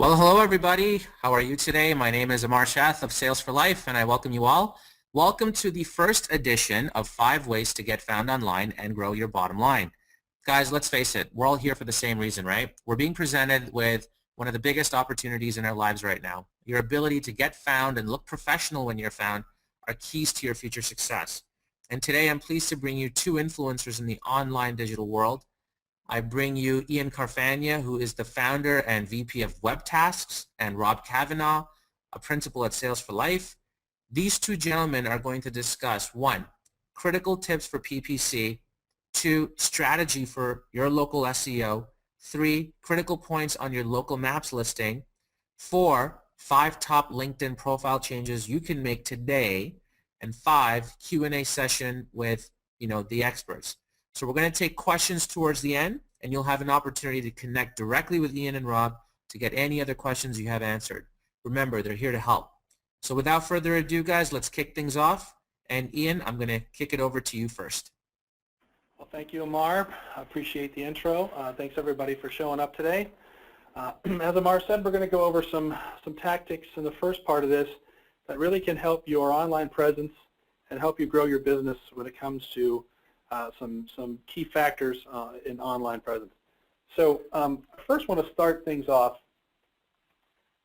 Well, hello everybody. How are you today? My name is Amar Sheth of Sales for Life, and I welcome you all. Welcome to the first edition of 5 Ways to Get Found Online and Grow Your Bottom Line. Guys, let's face it, we're all here for the same reason, right? We're being presented with one of the biggest opportunities in our lives right now. Your ability to get found and look professional when you're found are keys to your future success. And today I'm pleased to bring you two influencers in the online digital world. I bring you Ian Carfagna, who is the founder and VP of Webtasks, and Rob Kavanaugh, a principal at Sales for Life. These two gentlemen are going to discuss, 1, critical tips for PPC, 2, strategy for your local SEO, 3, critical points on your local maps listing, 4, 5 top LinkedIn profile changes you can make today, and 5, Q&A session with the experts. So we're going to take questions towards the end, and you'll have an opportunity to connect directly with Ian and Rob to get any other questions you have answered. Remember, they're here to help. So without further ado, guys, let's kick things off. And Ian, I'm going to kick it over to you first. Well, thank you, Amar. I appreciate the intro. Thanks, everybody, for showing up today. As Amar said, we're going to go over some tactics in the first part of this that really can help your online presence and help you grow your business when it comes to some key factors in online presence. So I first want to start things off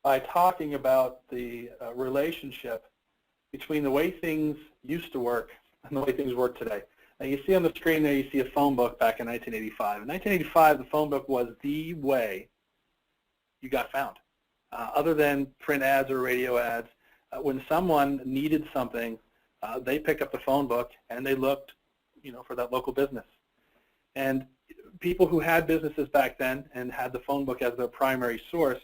by talking about the relationship between the way things used to work and the way things work today. Now you see on the screen there, you see a phone book back in 1985. In 1985, the phone book was the way you got found. Other than print ads or radio ads, when someone needed something, they picked up the phone book and they looked for that local business. And people who had businesses back then and had the phone book as their primary source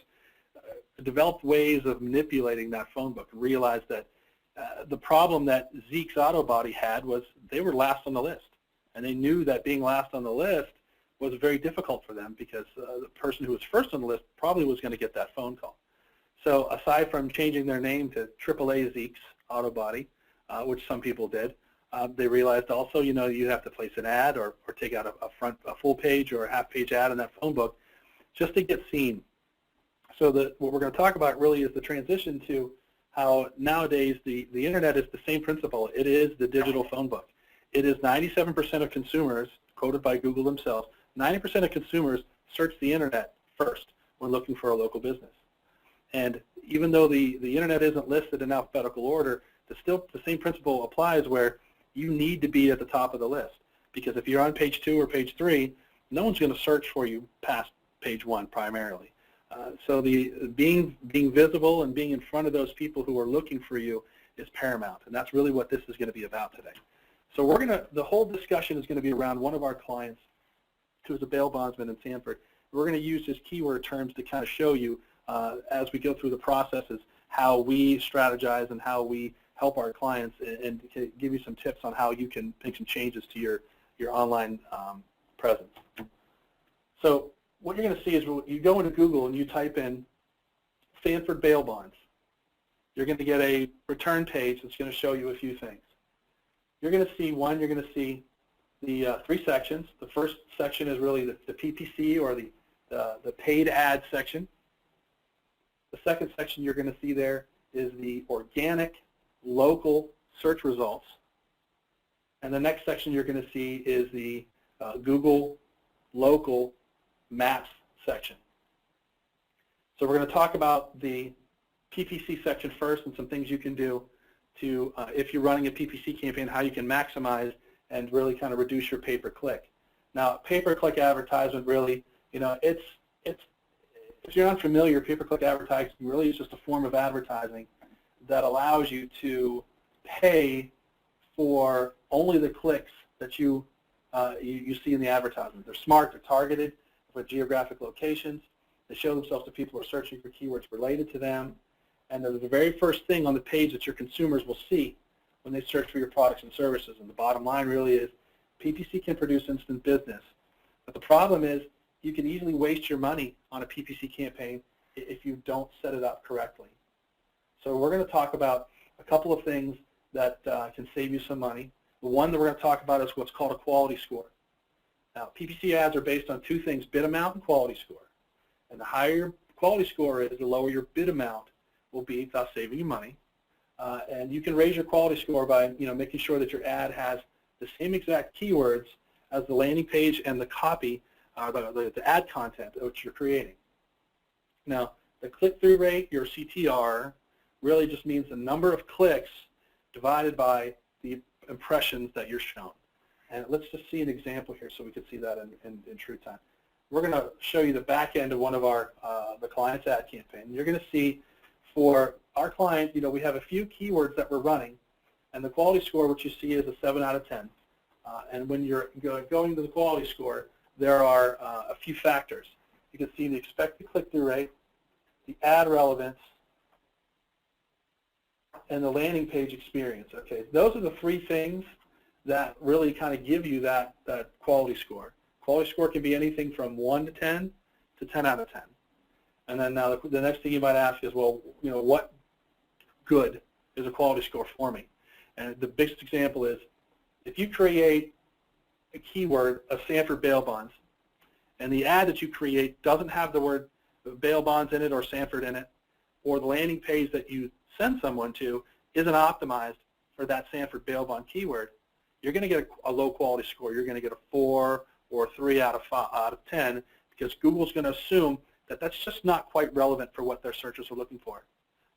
developed ways of manipulating that phone book and realized that the problem that Zeke's Auto Body had was they were last on the list. And they knew that being last on the list was very difficult for them because the person who was first on the list probably was going to get that phone call. So aside from changing their name to AAA Zeke's Auto Body, which some people did, they realized also, you have to place an ad or take out a full page or a half page ad in that phone book just to get seen. So what we're going to talk about really is the transition to how nowadays the internet is the same principle. It is the digital phone book. It is 97% of consumers, quoted by Google themselves, 90% of consumers search the internet first when looking for a local business. And even though the internet isn't listed in alphabetical order, the same principle applies where you need to be at the top of the list, because if you're on page 2 or page 3, no one's going to search for you past page 1 primarily. So being visible and being in front of those people who are looking for you is paramount, and that's really what this is going to be about today. So the whole discussion is going to be around one of our clients who's a bail bondsman in Sanford. We're going to use his keyword terms to kind of show you as we go through the processes how we strategize and how we help our clients and to give you some tips on how you can make some changes to your online presence. So what you're going to see is you go into Google and you type in Sanford bail bonds. You're going to get a return page that's going to show you a few things. You're going to see the 3 sections. The first section is really the PPC or the paid ad section. The second section you're going to see there is the organic local search results, and the next section you're going to see is the Google local maps section. So we're going to talk about the PPC section first and some things you can do to, if you're running a PPC campaign, how you can maximize and really kind of reduce your pay-per-click. Now, pay-per-click advertisement really, if you're unfamiliar, pay-per-click advertising really is just a form of advertising that allows you to pay for only the clicks that you see in the advertisement. They're smart, they're targeted with geographic locations. They show themselves to people who are searching for keywords related to them, and they're the very first thing on the page that your consumers will see when they search for your products and services. And the bottom line really is PPC can produce instant business, but the problem is you can easily waste your money on a PPC campaign if you don't set it up correctly. So we're going to talk about a couple of things that can save you some money. The one that we're going to talk about is what's called a quality score. Now, PPC ads are based on 2 things, bid amount and quality score. And the higher your quality score is, the lower your bid amount will be, thus saving you money. And you can raise your quality score by making sure that your ad has the same exact keywords as the landing page and the copy, the ad content which you're creating. Now, the click-through rate, your CTR, really just means the number of clicks divided by the impressions that you're shown. And let's just see an example here so we can see that in true time. We're going to show you the back end of one of our the client's ad campaign. You're going to see for our client, we have a few keywords that we're running, and the quality score, which you see, is a 7 out of 10. And when you're going to the quality score, there are a few factors. You can see the expected click-through rate, the ad relevance, and the landing page experience. Okay, those are the three things that really kind of give you that quality score. Quality score can be anything from 1 to 10 to 10 out of 10. And then now the next thing you might ask is, well, what good is a quality score for me? And the biggest example is, if you create a keyword of Sanford bail bonds, and the ad that you create doesn't have the word bail bonds in it or Sanford in it, or the landing page that you send someone to isn't optimized for that Sanford bail bond keyword, you're going to get a low quality score. You're going to get a 4 or 3 out of 10, because Google's going to assume that that's just not quite relevant for what their searchers are looking for.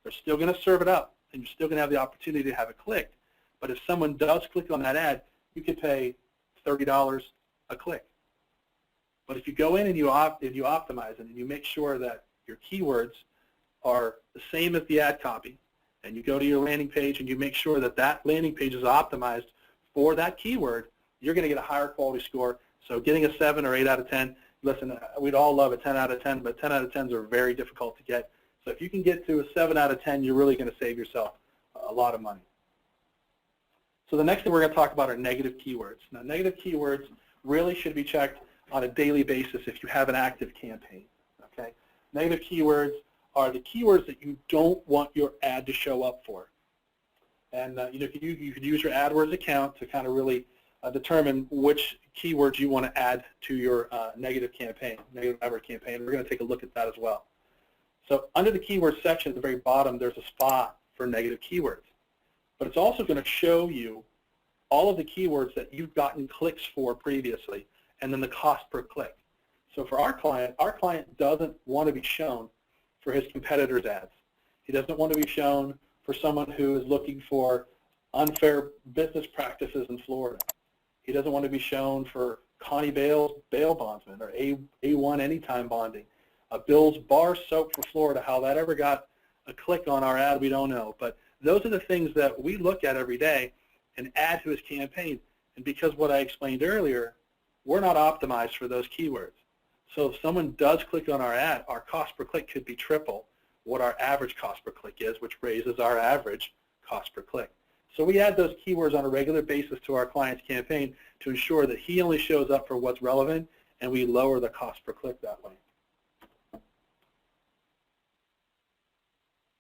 They're still going to serve it up, and you're still going to have the opportunity to have it clicked. But if someone does click on that ad, you could pay $30 a click. But if you go in and you optimize it and you make sure that your keywords are the same as the ad copy, and you go to your landing page and you make sure that that landing page is optimized for that keyword, you're going to get a higher quality score. So getting a 7 or 8 out of 10, listen, we'd all love a 10 out of 10, but 10 out of 10s are very difficult to get. So if you can get to a 7 out of 10, you're really going to save yourself a lot of money. So the next thing we're going to talk about are negative keywords. Now, negative keywords really should be checked on a daily basis if you have an active campaign. Okay? Negative keywords are the keywords that you don't want your ad to show up for. And you could use your AdWords account to kind of really determine which keywords you want to add to your negative AdWords campaign. We're going to take a look at that as well. So under the keyword section at the very bottom, there's a spot for negative keywords. But it's also going to show you all of the keywords that you've gotten clicks for previously, and then the cost per click. So for our client doesn't want to be shown for his competitors' ads. He doesn't want to be shown for someone who is looking for unfair business practices in Florida. He doesn't want to be shown for Connie Bale's bail bondsman or A1 anytime bonding. Bill's bar soap for Florida. How that ever got a click on our ad, we don't know. But those are the things that we look at every day and add to his campaign. And because what I explained earlier, we're not optimized for those keywords. So if someone does click on our ad, our cost per click could be triple what our average cost per click is, which raises our average cost per click. So we add those keywords on a regular basis to our client's campaign to ensure that he only shows up for what's relevant, and we lower the cost per click that way.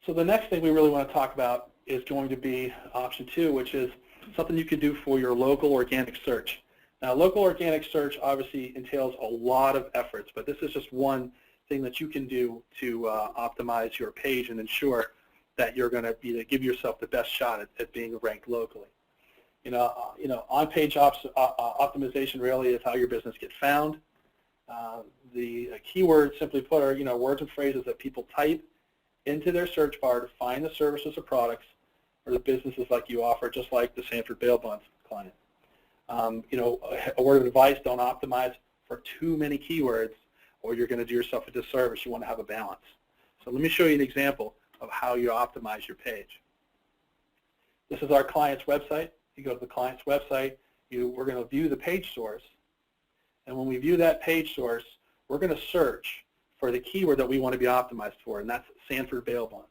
So the next thing we really want to talk about is going to be option 2, which is something you can do for your local organic search. Now, local organic search obviously entails a lot of efforts, but this is just one thing that you can do to optimize your page and ensure that you're going to give yourself the best shot at being ranked locally. On-page optimization really is how your business gets found. The keywords, simply put, are words and phrases that people type into their search bar to find the services or products or the businesses like you offer, just like the Sanford bail bonds client. A word of advice: don't optimize for too many keywords, or you're going to do yourself a disservice. You want to have a balance. So let me show you an example of how you optimize your page. This is our client's website. You go to the client's website. We're going to view the page source. And when we view that page source, we're going to search for the keyword that we want to be optimized for, and that's Sanford bail bonds.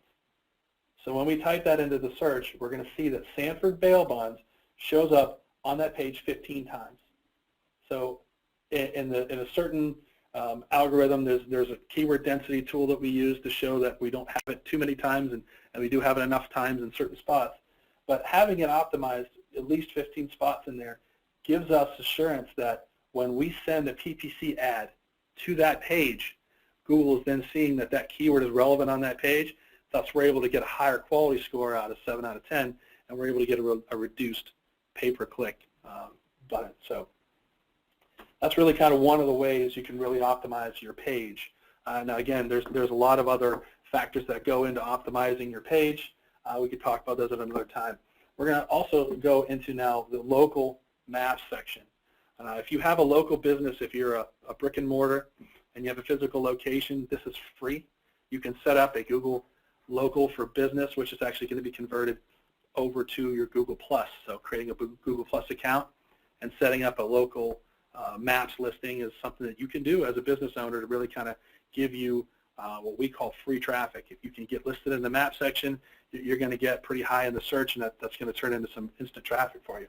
So when we type that into the search, we're going to see that Sanford bail bonds shows up on that page 15 times. So in a certain algorithm, there's a keyword density tool that we use to show that we don't have it too many times, and we do have it enough times in certain spots. But having it optimized, at least 15 spots in there, gives us assurance that when we send a PPC ad to that page, Google is then seeing that that keyword is relevant on that page. Thus, we're able to get a higher quality score out of 7 out of 10, and we're able to get a reduced pay-per-click button. So that's really kind of one of the ways you can really optimize your page. Now, again, there's a lot of other factors that go into optimizing your page. We could talk about those at another time. We're going to also go into now the local maps section. If you have a local business, if you're a brick and mortar and you have a physical location, this is free. You can set up a Google Local for Business, which is actually going to be converted over to your Google+. So creating a Google+ account and setting up a local maps listing is something that you can do as a business owner to really kind of give you what we call free traffic. If you can get listed in the map section, you're going to get pretty high in the search, and that's going to turn into some instant traffic for you.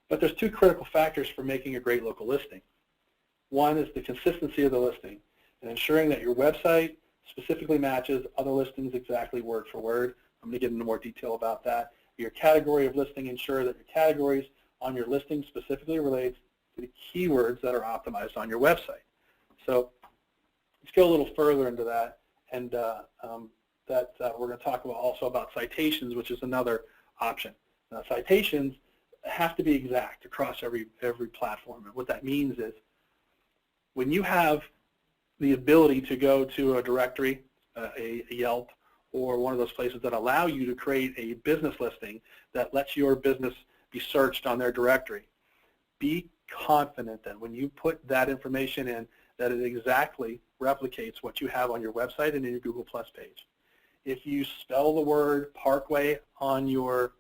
But there's two critical factors for making a great local listing. One is the consistency of the listing and ensuring that your website specifically matches other listings exactly word for word. I'm going to get into more detail about that. Your category of listing, ensure that your categories on your listing specifically relates to the keywords that are optimized on your website. So let's go a little further into that, and we're going to talk about also about citations, which is another option. Now, citations have to be exact across every platform, and what that means is when you have the ability to go to a directory, a Yelp, or one of those places that allow you to create a business listing that lets your business be searched on their directory, be confident that when you put that information in, that it exactly replicates what you have on your website and in your Google Plus page. If you spell the word Parkway on your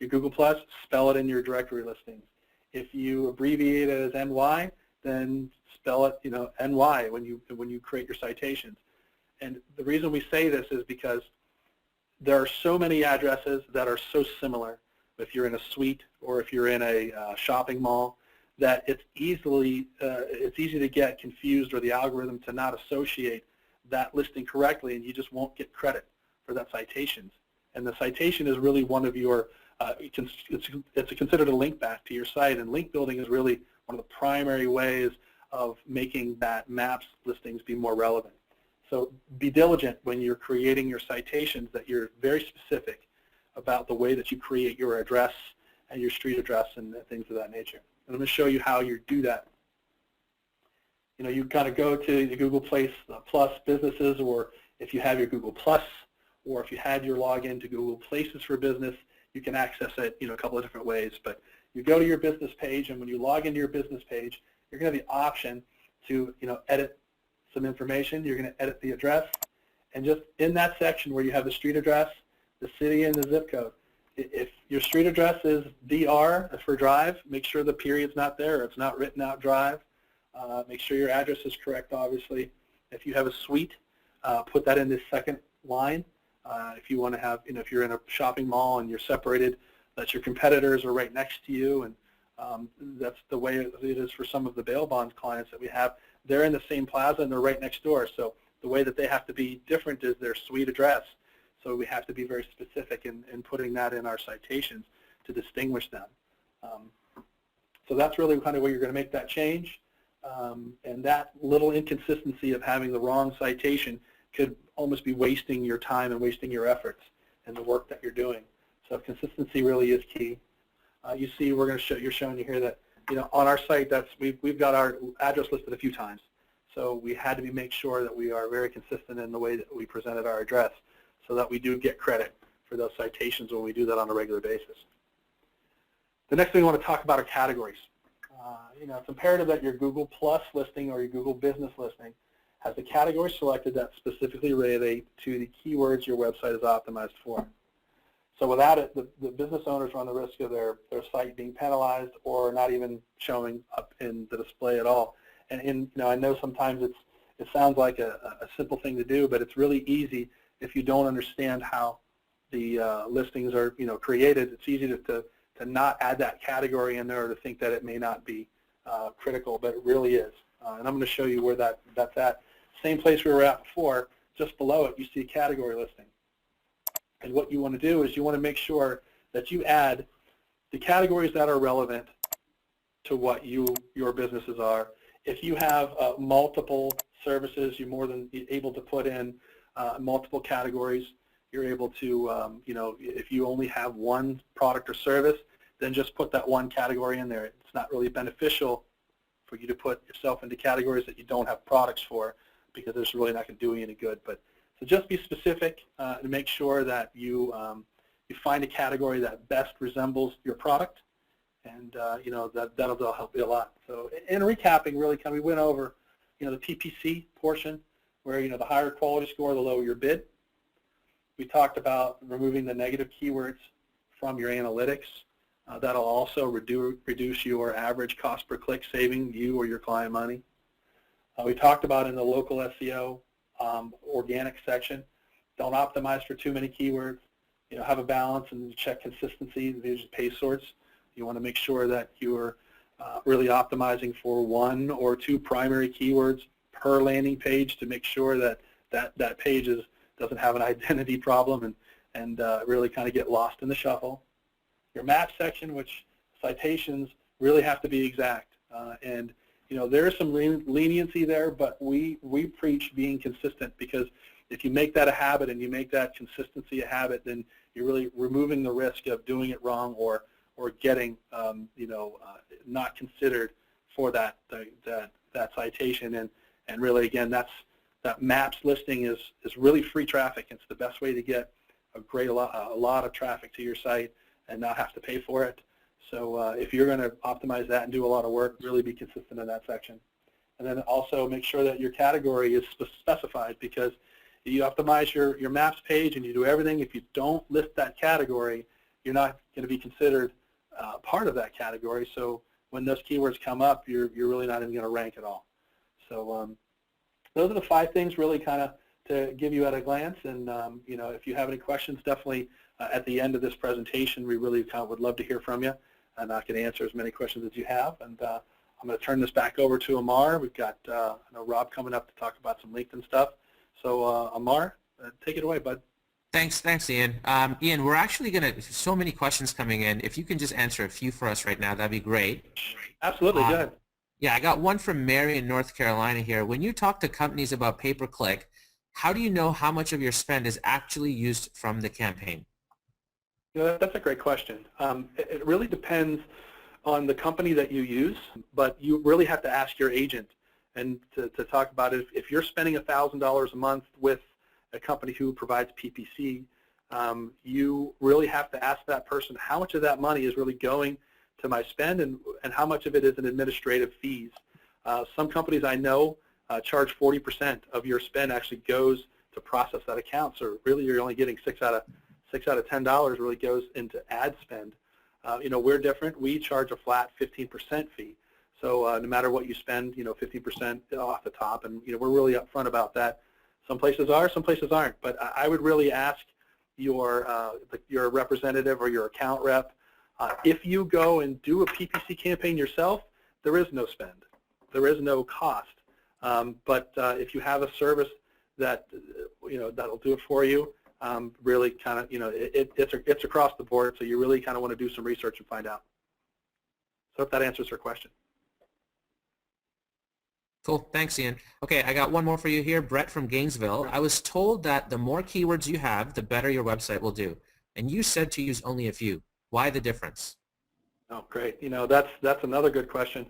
Google Plus, spell it in your directory listings. If you abbreviate it as NY, then spell it, NY when you create your citations. And the reason we say this is because there are so many addresses that are so similar. If you're in a suite or if you're in a shopping mall, that it's easy to get confused, or the algorithm to not associate that listing correctly, and you just won't get credit for that citations. And the citation is really one of your, it's considered a link back to your site, and link building is really one of the primary ways of making that maps listings be more relevant. So be diligent when you're creating your citations, that you're very specific about the way that you create your address and your street address and things of that nature. And I'm going to show you how you do that. You kind of go to the Google Plus businesses, or if you have your Google Plus, or if you had your login to Google Places for Business, you can access it a couple of different ways. But you go to your business page, and when you log into your business page, you're going to have the option to edit some information. You're going to edit the address, and just in that section where you have the street address, the city, and the zip code, if your street address is DR for drive, make sure the period's not there, or it's not written out drive. Make sure your address is correct, obviously. If you have a suite, put that in this second line. If you want to have, if you're in a shopping mall and you're separated, that your competitors are right next to you, and that's the way it is for some of the bail bonds clients that we have. They're in the same plaza and they're right next door, so the way that they have to be different is their suite address. So we have to be very specific in putting that in our citations to distinguish them. So that's really kind of where you're going to make that change. And that little inconsistency of having the wrong citation could almost be wasting your time and wasting your efforts and the work that you're doing. So consistency really is key. You see, we're going to show, you're showing you here that on our site, we've got our address listed a few times. So we had to make sure that we are very consistent in the way that we presented our address, so that we do get credit for those citations when we do that on a regular basis. The next thing we want to talk about are categories. It's imperative that your Google Plus listing or your Google Business listing has the category selected that specifically relate to the keywords your website is optimized for. So without it, the business owners run the risk of their site being penalized or not even showing up in the display at all. And I know sometimes it sounds like a simple thing to do, but it's really easy if you don't understand how the listings are created. It's easy to not add that category in there, or to think that it may not be critical, but it really is. And I'm going to show you where that's at. Same place we were at before, just below it you see a category listing. And what you want to do is you want to make sure that you add the categories that are relevant to what your businesses are if you have multiple services, you're more than able to put in multiple categories. You're able to, if you only have one product or service, then just put that one category in there. It's not really beneficial for you to put yourself into categories that you don't have products for, because it's really not going to do you any good. But so just be specific to make sure that you find a category that best resembles your product, and that'll help you a lot. So in recapping, really, we went over the PPC portion, where the higher quality score, the lower your bid. We talked about removing the negative keywords from your analytics. That'll also reduce your average cost per click, saving you or your client money. We talked about in the local SEO organic section, don't optimize for too many keywords. Have a balance and check consistency. These are page sorts. You want to make sure that you're really optimizing for one or two primary keywords per landing page to make sure that page doesn't have an identity problem and really kind of get lost in the shuffle. Your map section, which citations really have to be exact, and there is some leniency there, but we preach being consistent, because if you make that a habit and you make that consistency a habit, then you're really removing the risk of doing it wrong or getting not considered for that citation. And really, again, that maps listing is really free traffic. It's the best way to get a lot of traffic to your site and not have to pay for it. So if you're going to optimize that and do a lot of work, really be consistent in that section. And then also make sure that your category is specified, because you optimize your maps page and you do everything. If you don't list that category, you're not going to be considered part of that category. So when those keywords come up, you're really not even going to rank at all. So those are the 5 things really kind of to give you at a glance. And if you have any questions, definitely at the end of this presentation, we really kind of would love to hear from you, and I can answer as many questions as you have. And I'm going to turn this back over to Amar. We've got I know Rob coming up to talk about some LinkedIn stuff. So Amar, take it away, bud. Thanks, Ian. Ian, we're actually so many questions coming in. If you can just answer a few for us right now, that'd be great. Absolutely, go ahead. Yeah, I got one from Mary in North Carolina here. When you talk to companies about pay-per-click, how do you know how much of your spend is actually used from the campaign? That's a great question. It really depends on the company that you use, but you really have to ask your agent and to talk about it. If you're spending $1,000 a month with a company who provides PPC, you really have to ask that person how much of that money is really going to my spend and how much of it is in administrative fees. Some companies I know charge 40% of your spend actually goes to process that account. So really you're only getting 6 out of $10 really goes into ad spend. We're different. We charge a flat 15% fee. So no matter what you spend, 15% off the top, and we're really upfront about that. Some places are, some places aren't. But I would really ask your representative or your account rep, if you go and do a PPC campaign yourself, there is no spend, there is no cost. But if you have a service that that'll do it for you, really kind of it's across the board. So you really kind of want to do some research and find out. So if that answers your question. Cool. Thanks, Ian. Okay, I got one more for you here. Brett from Gainesville. I was told that the more keywords you have, the better your website will do. And you said to use only a few. Why the difference? Oh, great. That's another good question.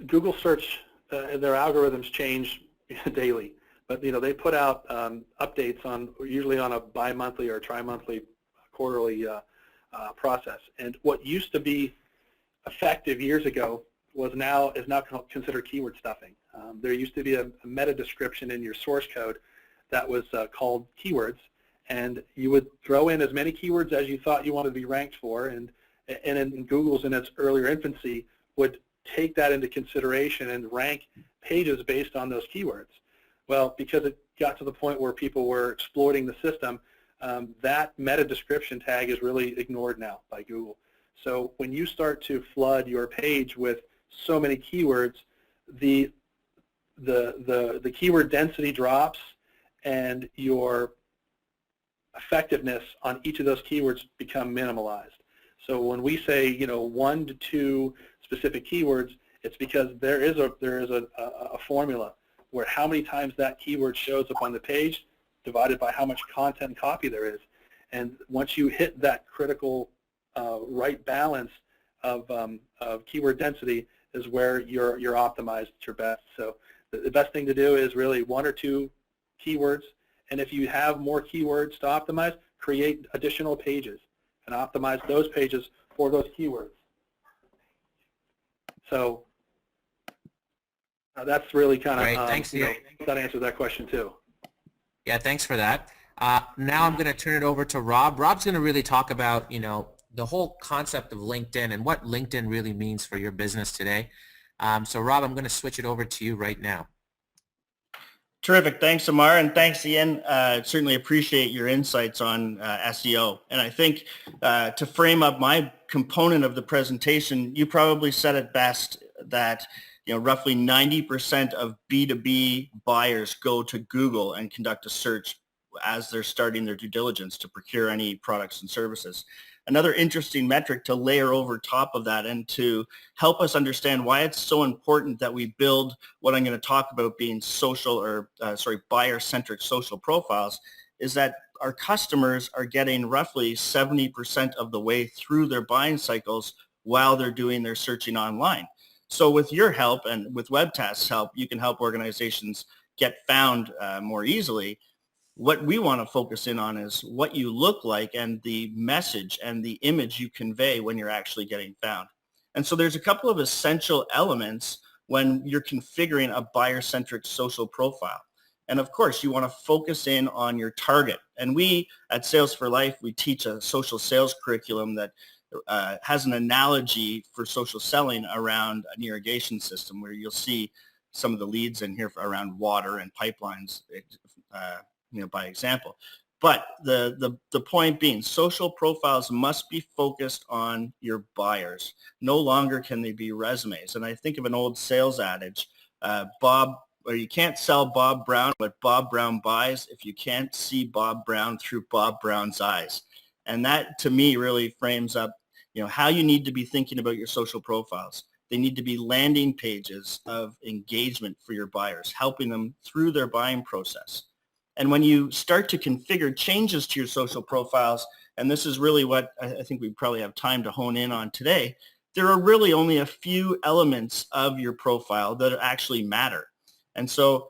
Google search, their algorithms change daily. But they put out updates usually on a bi-monthly or tri-monthly, quarterly process. And what used to be effective years ago is now considered keyword stuffing. There used to be a meta description in your source code that was called keywords, and you would throw in as many keywords as you thought you wanted to be ranked for, and in Google's in its earlier infancy would take that into consideration and rank pages based on those keywords. Well, because it got to the point where people were exploiting the system, that meta description tag is really ignored now by Google. So when you start to flood your page with so many keywords, the keyword density drops, and your effectiveness on each of those keywords become minimalized. So when we say 1 to 2 specific keywords, It's because there is a formula where how many times that keyword shows up on the page divided by how much content and copy there is. And once you hit that critical right balance of keyword density is where you're optimized at your best. So the best thing to do is really 1 or 2 keywords, and if you have more keywords to optimize, create additional pages and optimize those pages for those keywords. So that's really kind of, that answers that question too. Yeah, thanks for that. Now I'm going to turn it over to Rob. Rob's going to really talk about, the whole concept of LinkedIn and what LinkedIn really means for your business today. So Rob, I'm going to switch it over to you right now. Terrific. Thanks, Amar, and thanks, Ian. Certainly appreciate your insights on SEO. And I think to frame up my component of the presentation, you probably said it best that roughly 90% of B2B buyers go to Google and conduct a search as they're starting their due diligence to procure any products and services. Another interesting metric to layer over top of that and to help us understand why it's so important that we build what I'm going to talk about being buyer-centric social profiles is that our customers are getting roughly 70% of the way through their buying cycles while they're doing their searching online. So with your help and with Webtasks' help, you can help organizations get found more easily. What we want to focus in on is what you look like and the message and the image you convey when you're actually getting found. And so there's a couple of essential elements when you're configuring a buyer-centric social profile. And of course, you want to focus in on your target. And we at Sales for Life, we teach a social sales curriculum that has an analogy for social selling around an irrigation system where you'll see some of the leads in here around water and pipelines, by example. But the point being, social profiles must be focused on your buyers. No longer can they be resumes. And I think of an old sales adage, you can't sell Bob Brown what Bob Brown buys if you can't see Bob Brown through Bob Brown's eyes. And that, to me, really frames up, how you need to be thinking about your social profiles. They need to be landing pages of engagement for your buyers, helping them through their buying process. And when you start to configure changes to your social profiles, and this is really what I think we probably have time to hone in on today, there are really only a few elements of your profile that actually matter. And so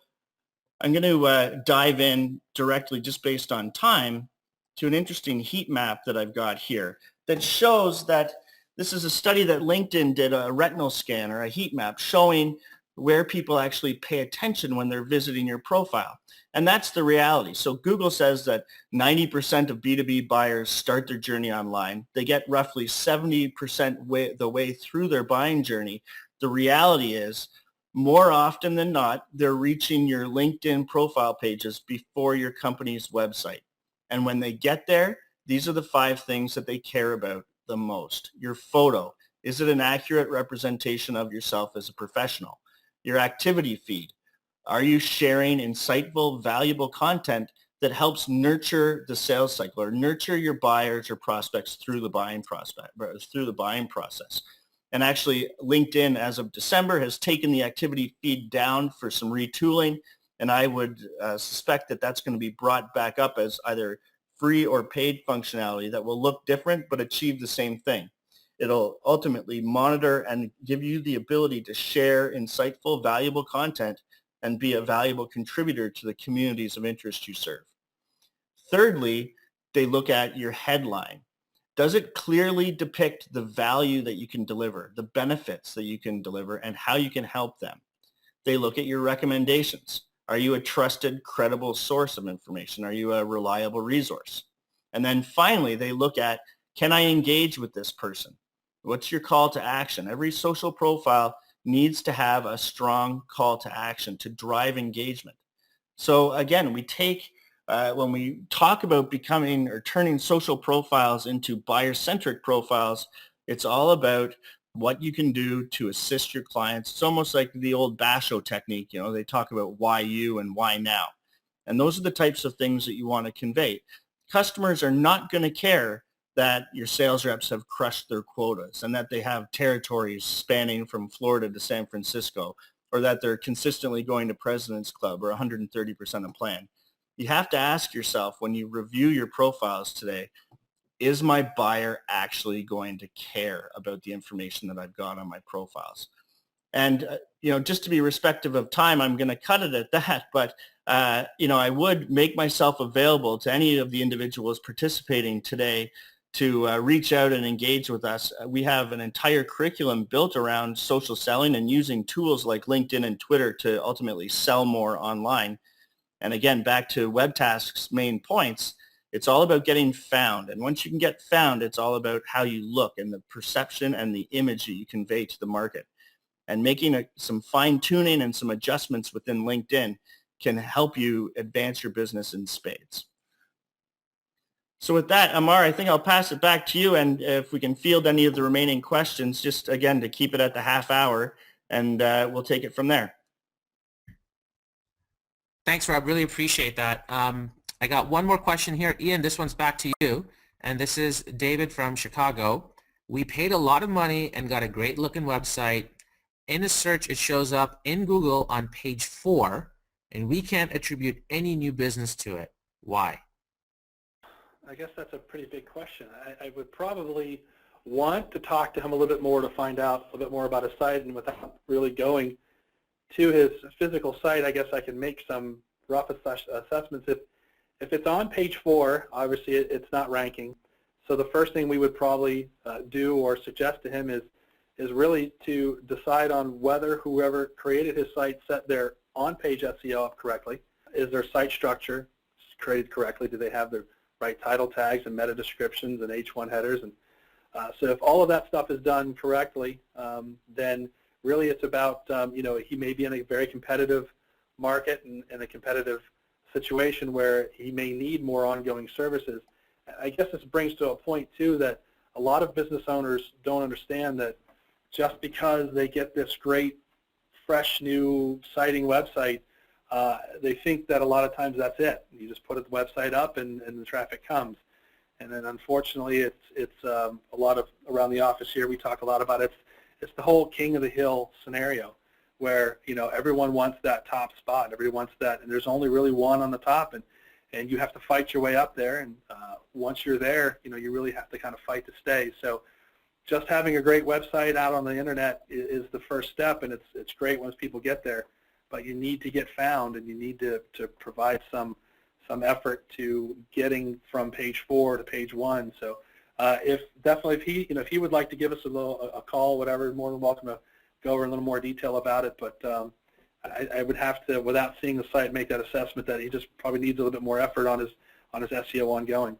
I'm going to dive in directly, just based on time, to an interesting heat map that I've got here that shows that this is a study that LinkedIn did, a retinal scan or a heat map showing where people actually pay attention when they're visiting your profile. And that's the reality. So Google says that 90% of B2B buyers start their journey online. They get roughly 70% the way through their buying journey. The reality is, more often than not, they're reaching your LinkedIn profile pages before your company's website. And when they get there, these are the 5 things that they care about the most. Your photo. Is it an accurate representation of yourself as a professional? Your activity feed. Are you sharing insightful, valuable content that helps nurture the sales cycle or nurture your buyers or prospects through the buying process? And actually, LinkedIn, as of December, has taken the activity feed down for some retooling, and I would suspect that that's going to be brought back up as either free or paid functionality that will look different but achieve the same thing. It'll ultimately monitor and give you the ability to share insightful, valuable content and be a valuable contributor to the communities of interest you serve. Thirdly, they look at your headline. Does it clearly depict the value that you can deliver, the benefits that you can deliver, and how you can help them? They look at your recommendations. Are you a trusted, credible source of information? Are you a reliable resource? And then finally, they look at, can I engage with this person? What's your call to action? Every social profile needs to have a strong call to action to drive engagement. So again, we take, when we talk about becoming or turning social profiles into buyer-centric profiles, it's all about what you can do to assist your clients. It's almost like the old Basho technique. They talk about why you and why now. And those are the types of things that you want to convey. Customers are not going to care that your sales reps have crushed their quotas and that they have territories spanning from Florida to San Francisco, or that they're consistently going to President's Club or 130% of plan. You have to ask yourself when you review your profiles today, is my buyer actually going to care about the information that I've got on my profiles? And, just to be respectful of time, I'm going to cut it at that. But, I would make myself available to any of the individuals participating today to reach out and engage with us. We have an entire curriculum built around social selling and using tools like LinkedIn and Twitter to ultimately sell more online. And again, back to Webtasks' main points, it's all about getting found. And once you can get found, it's all about how you look and the perception and the image that you convey to the market. And making some fine-tuning and some adjustments within LinkedIn can help you advance your business in spades. So with that, Amar, I think I'll pass it back to you, and if we can field any of the remaining questions, just again to keep it at the half hour, and we'll take it from there. Thanks, Rob. Really appreciate that. I got one more question here. Ian, this one's back to you, and this is David from Chicago. We paid a lot of money and got a great looking website. In a search, it shows up in Google on page 4, and we can't attribute any new business to it. Why? I guess that's a pretty big question. I would probably want to talk to him a little bit more to find out a little bit more about his site, and without really going to his physical site, I guess I can make some rough assessments. If it's on page 4, obviously it's not ranking. So the first thing we would probably do or suggest to him is really to decide on whether whoever created his site set their on-page SEO up correctly. Is their site structure created correctly? Do they have the right title tags and meta descriptions and H1 headers? And so if all of that stuff is done correctly, then really it's about, he may be in a very competitive market and in a competitive situation where he may need more ongoing services. I guess this brings to a point, too, that a lot of business owners don't understand that just because they get this great, fresh, new citing website, they think that a lot of times that's it. You just put the website up and the traffic comes. And then unfortunately, it's a lot of, around the office here, we talk a lot about it. It's the whole king of the hill scenario where, everyone wants that top spot. Everybody wants that, and there's only really one on the top, and you have to fight your way up there. And once you're there, you really have to kind of fight to stay. So just having a great website out on the internet is the first step, and it's great once people get there. But you need to get found, and you need to provide some effort to getting from page 4 to page 1. So if he would like to give us a call, whatever, more than welcome to go over a little more detail about it. But I would have to, without seeing the site, make that assessment that he just probably needs a little bit more effort on his SEO ongoing.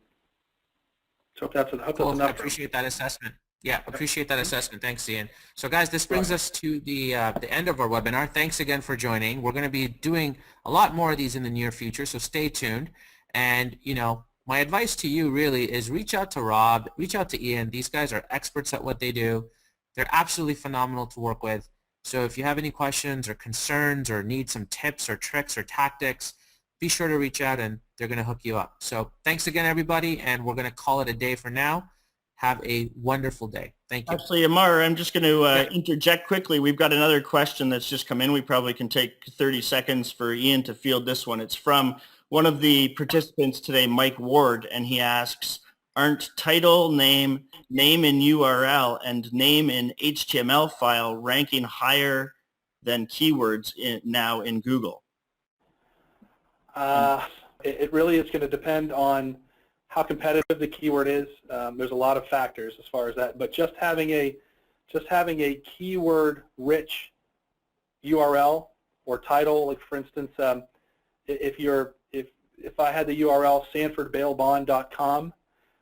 So hope that's enough. I appreciate that assessment. Yeah, appreciate that assessment. Thanks, Ian. So guys, this brings us to the end of our webinar. Thanks again for joining. We're going to be doing a lot more of these in the near future, so stay tuned. And, my advice to you really is reach out to Rob, reach out to Ian. These guys are experts at what they do. They're absolutely phenomenal to work with. So if you have any questions or concerns or need some tips or tricks or tactics, be sure to reach out and they're going to hook you up. So thanks again, everybody, and we're going to call it a day for now. Have a wonderful day. Thank you. Actually, Amar, I'm just going to interject quickly. We've got another question that's just come in. We probably can take 30 seconds for Ian to field this one. It's from one of the participants today, Mike Ward, and he asks, aren't title, name in URL, and name in HTML file ranking higher than keywords now in Google? It really is going to depend on how competitive the keyword is. There's a lot of factors as far as that, but just having a keyword-rich URL or title, like for instance, if I had the URL sanfordbailbond.com,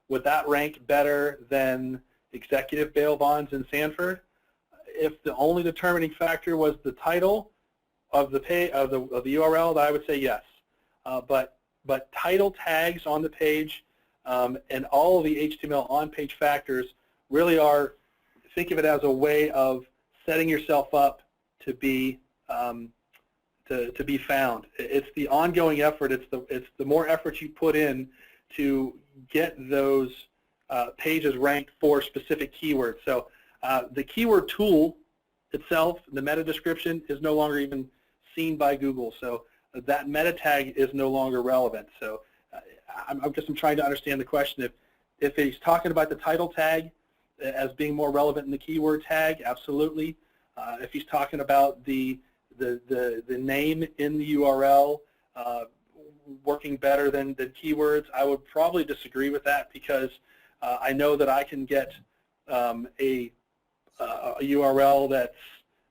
would that rank better than executive bail bonds in Sanford? If the only determining factor was the title of the URL, I would say yes. But title tags on the page and all of the HTML on-page factors really are, think of it as a way of setting yourself up to be found. It's the ongoing effort. It's the more effort you put in to get those pages ranked for specific keywords. So the keyword tool itself, the meta description, is no longer even seen by Google. So that meta tag is no longer relevant. So I'm trying to understand the question. If he's talking about the title tag as being more relevant than the keyword tag, absolutely. If he's talking about the name in the URL working better than keywords, I would probably disagree with that, because I know that I can get a URL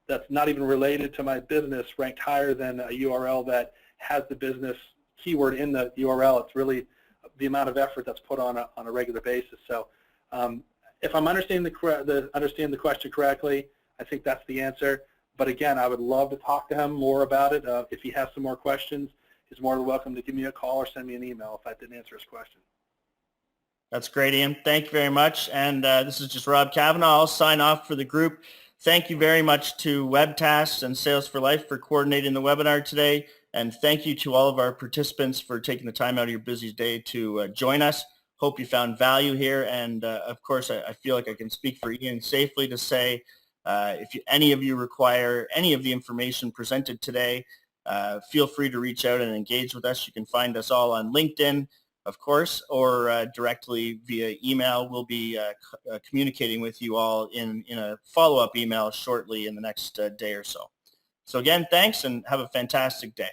that's not even related to my business ranked higher than a URL that has the business keyword in the URL. It's really the amount of effort that's put on a regular basis. So if I'm understanding the question correctly, I think that's the answer. But again, I would love to talk to him more about it. If he has some more questions, he's more than welcome to give me a call or send me an email if I didn't answer his question. That's great, Ian. Thank you very much. And this is just Rob Kavanaugh. I'll sign off for the group. Thank you very much to Webtasks and Sales for Life for coordinating the webinar today. And thank you to all of our participants for taking the time out of your busy day to join us. Hope you found value here. And of course, I feel like I can speak for Ian safely to say, if any of you require any of the information presented today, feel free to reach out and engage with us. You can find us all on LinkedIn, of course, or directly via email. We'll be communicating with you all in a follow-up email shortly in the next day or so. So again, thanks and have a fantastic day.